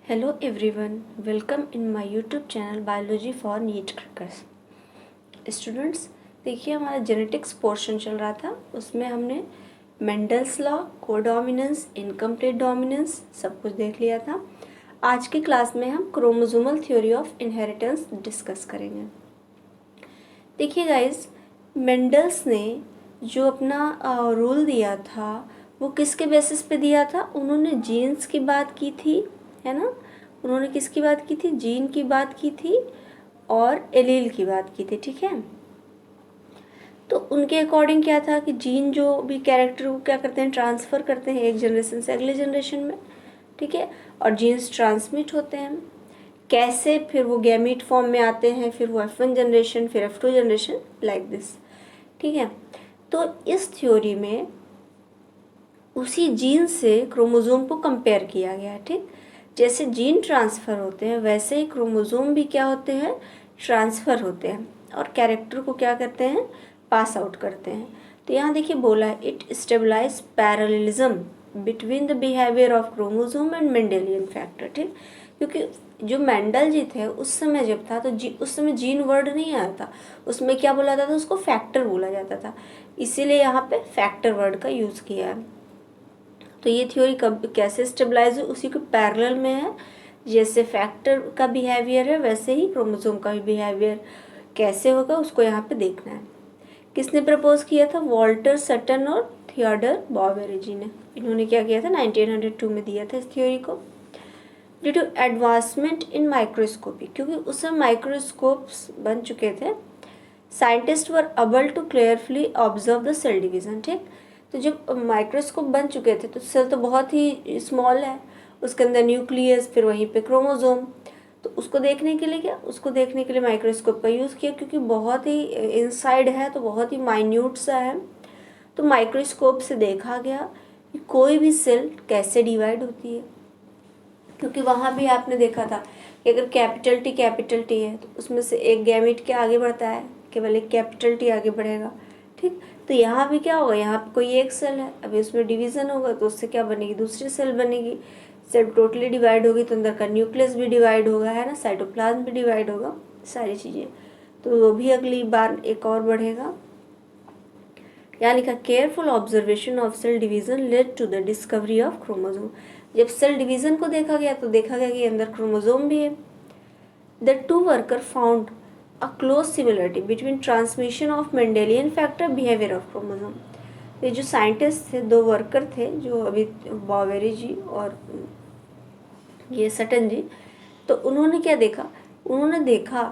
Hello everyone, welcome in my YouTube channel Biology for NEET Crackers। Students देखिए हमारा genetics portion चल रहा था, उसमें हमने Mendel's law, codominance, incomplete dominance सब कुछ देख लिया था। आज की क्लास में हम chromosomal theory of inheritance discuss करेंगे। देखिए गाइस, मेंडल्स ने जो अपना रूल दिया था वो किसके बेसिस पे दिया था? उन्होंने जीन्स की बात की थी, है ना। उन्होंने किसकी बात की थी? जीन की बात की थी और एलील की बात की थी, ठीक है। तो उनके अकॉर्डिंग क्या था कि जीन जो भी कैरेक्टर को क्या करते हैं, ट्रांसफ़र करते हैं एक जनरेशन से अगले जनरेशन में, ठीक है। और जीन्स ट्रांसमिट होते हैं कैसे? फिर वो गैमीट फॉर्म में आते हैं, फिर वो F1 जनरेशन, फिर F2 जनरेशन, लाइक दिस, ठीक है। तो इस थ्योरी में उसी जीन से क्रोमोसोम को कंपेयर किया गया है, ठीक। जैसे जीन ट्रांसफ़र होते हैं वैसे ही क्रोमोसोम भी क्या होते हैं, ट्रांसफ़र होते हैं और कैरेक्टर को क्या करते हैं, पास आउट करते हैं। तो यहाँ देखिए बोला है it stabilise parallelism between the behaviour of chromosome and Mendelian factor, ठीक। क्योंकि जो मेंडल जी थे उस समय जब था तो उस समय जीन वर्ड नहीं आया था, उसमें क्या बोला जाता था, उसको फैक्टर बोला जाता था, इसीलिए यहाँ पे फैक्टर वर्ड का यूज़ किया है। तो ये थ्योरी कब कैसे स्टेबलाइज है, उसी के पैरेलल में है। जैसे फैक्टर का बिहेवियर है वैसे ही क्रोमोसोम का भी बिहेवियर कैसे होगा उसको यहाँ पे देखना है। किसने प्रपोज किया था? वॉल्टर सटन और थियोडर बॉवेरी जी ने। इन्होंने क्या किया था? 1902 में दिया था इस थ्योरी को। Due to advancement in microscopy, क्योंकि उस समय माइक्रोस्कोप्स बन चुके थे, scientist were able to clearfully observe the cell division, ठीक। तो जब माइक्रोस्कोप बन चुके थे तो सेल तो बहुत ही स्मॉल है, उसके अंदर न्यूक्लियस, फिर वहीं पे क्रोमोसोम। तो उसको देखने के लिए क्या, उसको देखने के लिए माइक्रोस्कोप का यूज़ किया, क्योंकि बहुत ही इनसाइड है तो बहुत ही माइन्यूट सा है। तो माइक्रोस्कोप से देखा गया कि कोई भी सेल कैसे डिवाइड होती है, क्योंकि वहाँ भी आपने देखा था कि अगर कैपिटल टी है तो उसमें से एक गैमेट के आगे बढ़ता है, केवल एक कैपिटल टी आगे बढ़ेगा, ठीक। तो यहाँ भी क्या होगा, यहाँ पे कोई एक सेल है, अभी उसमें डिवीज़न होगा तो उससे क्या बनेगी, दूसरी सेल बनेगी। सेल टोटली डिवाइड होगी तो अंदर का न्यूक्लियस भी डिवाइड होगा, है ना, साइटोप्लाज्म भी डिवाइड होगा, सारी चीज़ें। तो वो भी अगली बार एक और बढ़ेगा। यहाँ लिखा careful observation of cell division led to the discovery of chromosome. जब सेल डिवीजन को देखा गया तो देखा गया कि अंदर क्रोमोसोम भी है। The two worker found a close similarity between transmission of Mendelian factor behaviour of chromosome. ये जो साइंटिस्ट थे, दो वर्कर थे जो अभी बॉवेरी जी और ये सटन जी, तो उन्होंने क्या देखा, उन्होंने देखा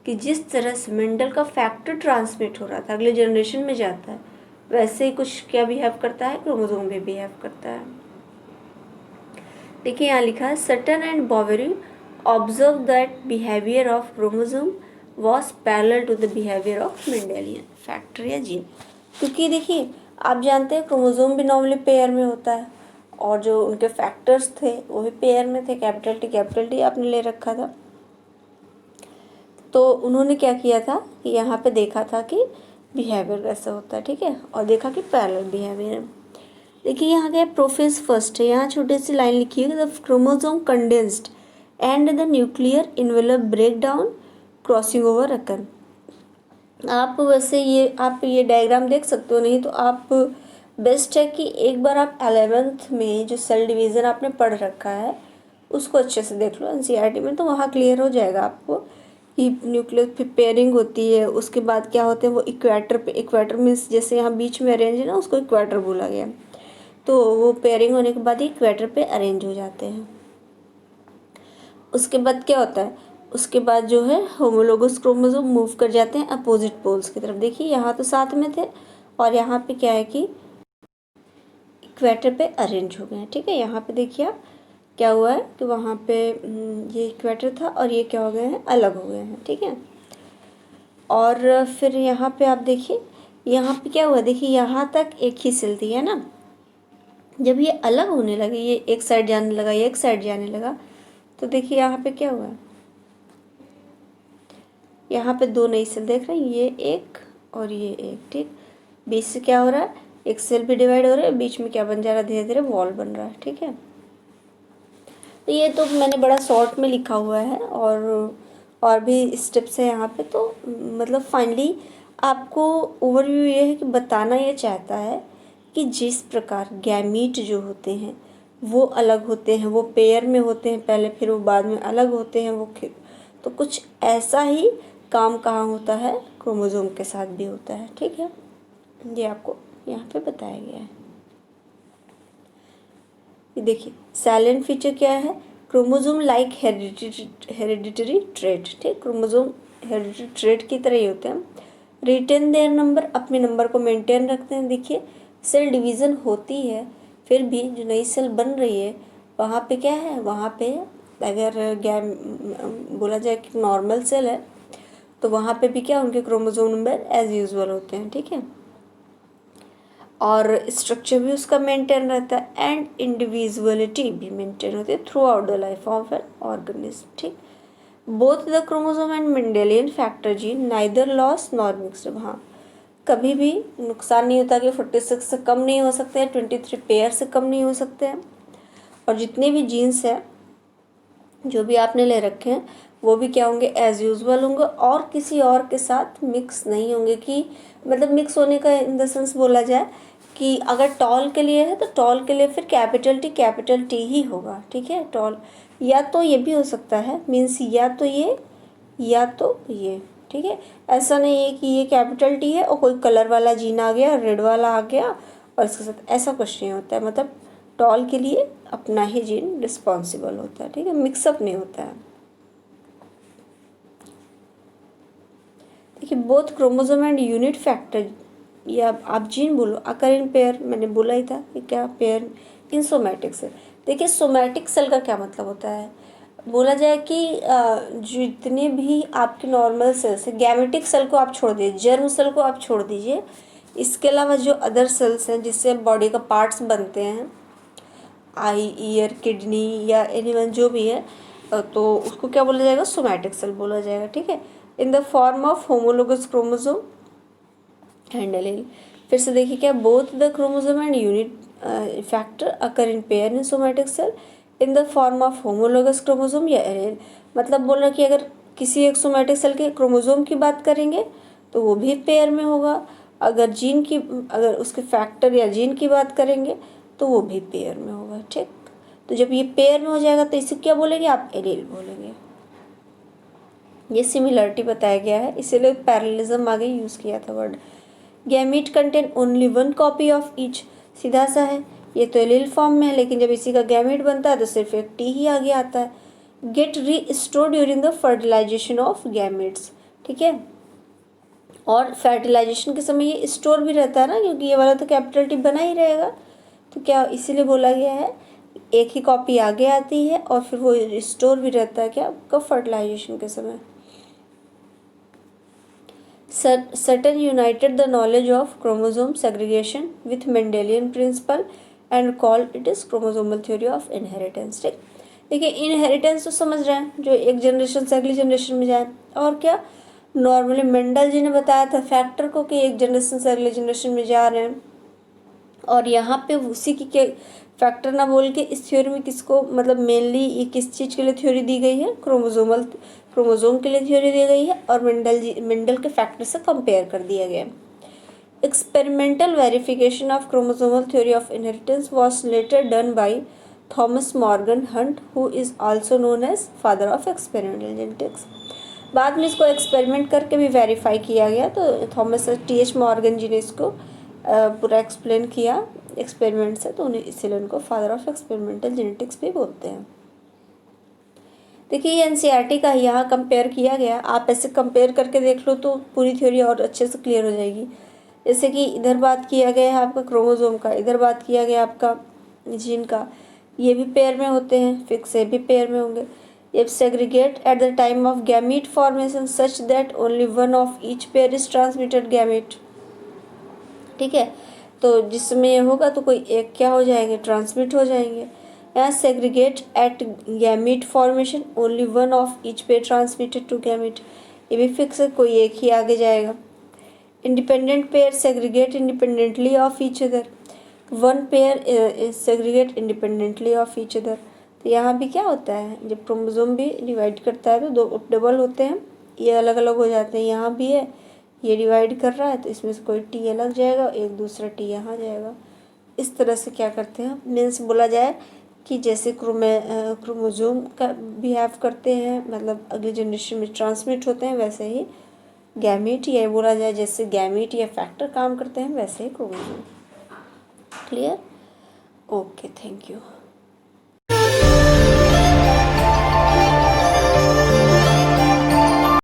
कि जिस तरह से मेंडल का फैक्टर ट्रांसमिट हो रहा था अगले जनरेशन में जाता है, वैसे ही कुछ क्या बिहेव करता है, क्रोमोसोम भी बिहेव करता है। देखिए यहाँ लिखा है Sutton and Boveri observe that behaviour of chromosome was parallel to the behaviour of Mendelian factor या जीन। क्योंकि देखिए आप जानते हैं क्रोमोसोम भी नॉर्मली पेयर में होता है और जो उनके फैक्टर्स थे वो भी पेयर में थे, कैपिटल टी आपने ले रखा था। तो उन्होंने क्या किया था कि यहाँ पे देखा था कि बिहेवियर कैसा होता है, ठीक है, और देखा कि पैरेलल बिहेवियर है। देखिए यहाँ क्या प्रोफेस फर्स्ट है, यहाँ छोटी सी लाइन लिखी है, the chromosome condensed and the nuclear envelope break down crossing over occur. आप वैसे आप ये डायग्राम देख सकते हो, नहीं तो आप बेस्ट है कि एक बार आप 11th में जो सेल डिवीज़न आपने पढ़ रखा है उसको अच्छे से देख लो एनसीईआरटी में, तो वहाँ क्लियर हो जाएगा आपको कि न्यूक्लियस फिर पेयरिंग होती है, उसके बाद क्या होते हैं वो इक्वेटर पे, इक्वेटर मीन्स जैसे यहाँ बीच में अरेंज है ना, उसको इक्वेटर बोला गया। तो वो पेयरिंग होने के बाद ही इक्वेटर पे अरेंज हो जाते हैं। उसके बाद क्या होता है, उसके बाद जो है होमोलोगस क्रोमोसोम मूव कर जाते हैं अपोजिट पोल्स की तरफ। देखिए यहाँ तो साथ में थे और यहाँ पे क्या है कि इक्वेटर पे अरेंज हो गए हैं, ठीक है। यहाँ पे देखिए आप क्या हुआ है कि वहाँ पे ये इक्वेटर था और ये क्या हो गए हैं, अलग हो गए हैं, ठीक है। और फिर यहाँ पे आप देखिए यहाँ पे क्या हुआ, देखिए यहाँ तक एक ही सेल थी, है ना। जब ये अलग होने लगे, ये एक साइड जाने लगा, ये एक साइड जाने लगा, तो देखिए यहाँ पे क्या हुआ, यहाँ पे दो नई सेल देख रहे हैं, ये एक और ये एक, ठीक। बीच से क्या हो रहा है, एक सेल भी डिवाइड हो रहा है, बीच में क्या बन जा रहा है, धीरे धीरे वॉल बन रहा है, ठीक है। तो ये तो मैंने बड़ा शॉर्ट में लिखा हुआ है, और भी स्टेप्स है यहाँ पे। तो मतलब फाइनली आपको ओवरव्यू ये है कि बताना ये चाहता है कि जिस प्रकार गैमीट जो होते हैं वो अलग होते हैं, वो पेयर में होते हैं पहले, फिर वो बाद में अलग होते हैं, तो कुछ ऐसा ही काम कहाँ होता है, क्रोमोसोम के साथ भी होता है। ठीक है, ये आपको यहाँ पे बताया गया है। ये देखिए साइलेंट फीचर क्या है, क्रोमोसोम लाइक हेरिडिटरी ट्रेट। ठीक, क्रोमोसोम हेरिडिटरी ट्रेट की तरह ही होते हैं। रिटेन देयर नंबर, अपने नंबर को मेंटेन रखते हैं। देखिए सेल डिवीज़न होती है, फिर भी जो नई सेल बन रही है वहाँ पे क्या है, वहाँ पे अगर बोला जाए कि नॉर्मल सेल है तो वहाँ पे भी क्या, उनके क्रोमोसोम नंबर एज यूजुअल होते हैं। ठीक है, और स्ट्रक्चर भी उसका मेंटेन रहता है, एंड इंडिविजुअलिटी भी मेंटेन होती है throughout the life of an organism. ठीक, both the chromosome and Mendelian factor gene neither loss nor mixed. हाँ, कभी भी नुकसान नहीं होता कि 46 से कम नहीं हो सकते हैं, 23 पेयर से कम नहीं हो सकते हैं, और जितने भी जीन्स हैं जो भी आपने ले रखे हैं वो भी क्या होंगे, एज यूजुअल होंगे, और किसी और के साथ मिक्स नहीं होंगे। कि मतलब मिक्स होने का इन द सेंस बोला जाए कि अगर टॉल के लिए है तो टॉल के लिए फिर कैपिटल टी ही होगा। ठीक है, टॉल या तो ये भी हो सकता है, मीन्स या तो ये या तो ये। ठीक है, ऐसा नहीं है कि ये कैपिटल टी है और कोई कलर वाला जीन आ गया, रेड वाला आ गया और इसके साथ, ऐसा कुछ नहीं होता है। मतलब टॉल के लिए अपना ही जीन रिस्पॉन्सिबल होता है। ठीक है, मिक्सअप नहीं होता है। देखिए both chromosome and unit factor, या आप जीन बोलो, अकर इन पेयर, मैंने बोला ही था कि क्या पेयर इन सोमैटिक सेल। देखिए सोमैटिक सेल का क्या मतलब होता है, बोला जाए कि जितने भी आपके नॉर्मल सेल्स हैं, गैमेटिक सेल को आप छोड़ दीजिए, जर्म सेल को आप छोड़ दीजिए, इसके अलावा जो अदर सेल्स हैं जिससे बॉडी का पार्ट्स बनते हैं, आई, ईयर, किडनी या एनीवन जो भी है, तो उसको क्या बोला जाएगा, सोमैटिक सेल बोला जाएगा। ठीक है, in the form of homologous chromosome and allele. फिर से देखिए क्या, both the chromosome and unit factor occur in pair in somatic cell in the form of homologous chromosome या एलील। मतलब बोल रहा कि अगर किसी एक सोमैटिक सेल के क्रोमोसोम की बात करेंगे तो वो भी पेयर में होगा, अगर उसके फैक्टर या जीन की बात करेंगे तो वो भी पेयर में होगा। ठीक, तो जब ये पेयर में हो जाएगा तो इसे क्या बोलेंगे आप, एलील बोलेंगे। ये सिमिलरिटी बताया गया है, इसीलिए पैरेललिज्म आगे यूज़ किया था word. Gamete contain only one copy of each, सीधा सा है, ये तो एलील फॉर्म में है, लेकिन जब इसी का गैमीट बनता है तो सिर्फ एक टी ही आगे आता है। Get restore during the fertilisation of gametes. ठीक है, और फर्टिलाइजेशन के समय ये स्टोर भी रहता है ना, क्योंकि ये वाला तो कैपिटल टी बना ही रहेगा, तो क्या इसीलिए बोला गया है एक ही कॉपी आगे आती है और फिर वो स्टोर भी रहता है क्या, कब, फर्टिलाइजेशन के समय। Sutton united the knowledge of chromosome segregation with Mendelian principle and called it is chromosomal theory of inheritance। ठीक, देखिए इनहेरिटेंस तो समझ रहे हैं, जो एक जनरेशन से अगली जनरेशन में जाए, और क्या नॉर्मली मेंडल जी ने बताया था फैक्टर को कि एक जनरेशन से अगले जनरेशन में जा रहे हैं, और यहाँ पे उसी की के फैक्टर ना बोल के इस थ्योरी में किसको, मतलब मेनली ये किस चीज़ के लिए थ्योरी दी गई है, क्रोमोसोम के लिए थ्योरी दी गई है, और मेंडल के फैक्टर से कंपेयर कर दिया गया। Experimental verification of chromosomal theory of inheritance was later done by Thomas Morgan Hunt, who is also known as father of experimental genetics. बाद में इसको एक्सपेरिमेंट करके भी वेरीफाई किया गया, तो थॉमस टी.एच. मॉर्गन जी ने इसको पूरा एक्सप्लेन किया एक्सपेरिमेंट से, तो उन्हें इसीलिए उनको फादर ऑफ एक्सपेरिमेंटल जेनेटिक्स भी बोलते हैं। देखिए ये एनसीईआरटी का यहाँ कंपेयर किया गया, आप ऐसे कंपेयर करके देख लो तो पूरी थ्योरी और अच्छे से क्लियर हो जाएगी। जैसे कि इधर बात किया गया है आपका क्रोमोसोम का, इधर बात किया गया आपका जीन का, ये भी पेयर में होते हैं, फिक्स ये भी पेयर में होंगे। If segregate at the time of gamete formation such that only one of each pair is transmitted gamete। ठीक है, तो जिसमें ये होगा तो कोई एक क्या हो जाएंगे, ट्रांसमिट हो जाएंगे। यहाँ segregate at gamete formation only one of each pair transmitted to gamete, ये भी फिक्स है, कोई एक ही आगे जाएगा। Independent pair segregate independently of each other, one pair segregate independently of each other. तो यहाँ भी क्या होता है, जब क्रोमोसोम भी डिवाइड करता है तो दो डबल होते हैं, ये अलग अलग हो जाते हैं। यहाँ भी है, ये डिवाइड कर रहा है तो इसमें से कोई टी अलग जाएगा, एक दूसरा टी यहाँ जाएगा। इस तरह से क्या करते हैं, मीन्स बोला जाए कि जैसे क्रोमोसोम का बिहेव करते हैं, मतलब अगली जनरेशन में ट्रांसमिट होते हैं, वैसे ही गैमीट, या बोला जाए जैसे गैमीट या फैक्टर काम करते हैं, वैसे ही chromosome. Clear? Okay, thank you.